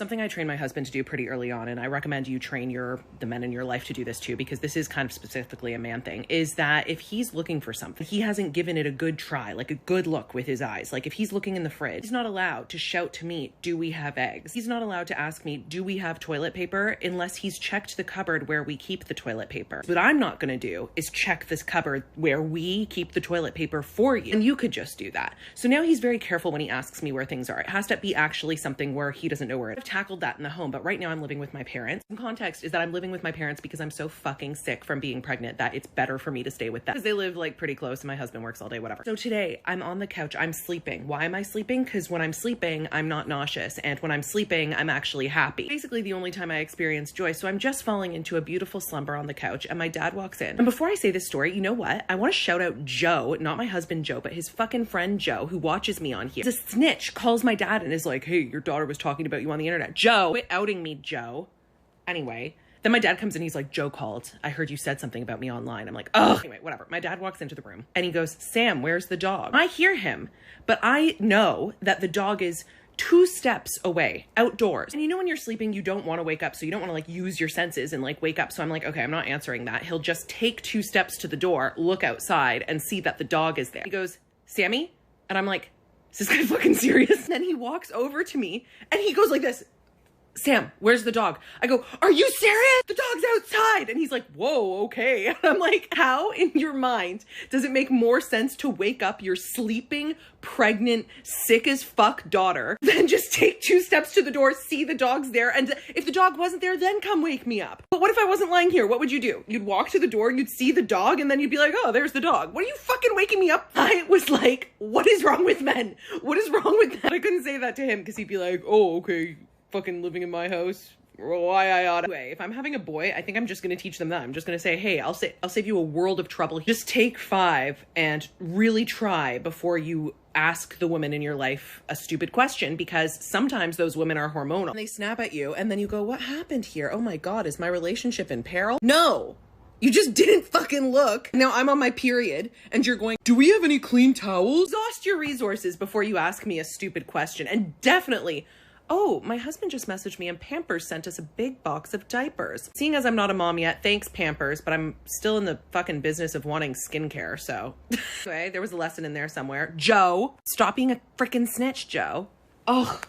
Something I trained my husband to do pretty early on, and I recommend you train the men in your life to do this too, because this is kind of specifically a man thing, is that if he's looking for something, he hasn't given it a good try, like a good look with his eyes. Like if he's looking in the fridge, he's not allowed to shout to me, do we have eggs? He's not allowed to ask me, do we have toilet paper? Unless he's checked the cupboard where we keep the toilet paper. What I'm not gonna do is check this cupboard where we keep the toilet paper for you. And you could just do that. So now he's very careful when he asks me where things are. It has to be actually something where he doesn't know where it is. I've tackled that in the home, but right now I'm living with my parents. Some context is that I'm living with my parents because I'm so fucking sick from being pregnant that it's better for me to stay with them, because they live like pretty close and my husband works all day, whatever. So today I'm on the couch, I'm sleeping. Why am I sleeping? Because when I'm sleeping, I'm not nauseous. And when I'm sleeping, I'm actually happy. Basically the only time I experience joy. So I'm just falling into a beautiful slumber on the couch and my dad walks in. And before I say this story, you know what? I want to shout out Joe, not my husband Joe, but his fucking friend Joe, who watches me on here. He's a snitch, calls my dad and is like, hey, your daughter was talking about you on the internet. Joe, quit outing me, Joe. Anyway, then my dad comes in, he's like, Joe called. I heard you said something about me online. I'm like, oh, anyway, whatever. My dad walks into the room and he goes, Sam, where's the dog? I hear him, but I know that the dog is 2 steps away, outdoors. And you know when you're sleeping, you don't want to wake up, so you don't want to like use your senses and like wake up. So I'm like, okay, I'm not answering that. He'll just take 2 steps to the door, look outside and see that the dog is there. He goes, Sammy? And I'm like, is this guy fucking serious? And then he walks over to me and he goes like this, Sam, where's the dog? I go, are you serious? The dog's outside. And he's like, whoa, okay. And I'm like, how in your mind does it make more sense to wake up your sleeping, pregnant, sick as fuck daughter than just take 2 steps to the door, see the dog's there, and if the dog wasn't there, then come wake me up? But what if I wasn't lying here? What would you do? You'd walk to the door, you'd see the dog, and then you'd be like, oh, there's the dog. What are you fucking waking me up? I was like, what is wrong with men? What is wrong with that? I couldn't say that to him because he'd be like, oh, okay, fucking living in my house. Why I oughta. Anyway, if I'm having a boy, I think I'm just gonna teach them that. I'm just gonna say, hey, I'll save you a world of trouble. Just take 5 and really try before you ask the woman in your life a stupid question, because sometimes those women are hormonal. And they snap at you and then you go, what happened here? Oh my God, is my relationship in peril? No! You just didn't fucking look. Now I'm on my period and you're going, do we have any clean towels? Exhaust your resources before you ask me a stupid question. And definitely, oh, my husband just messaged me and Pampers sent us a big box of diapers. Seeing as I'm not a mom yet, thanks Pampers, but I'm still in the fucking business of wanting skincare, so. Anyway, there was a lesson in there somewhere. Joe, stop being a freaking snitch, Joe. Oh.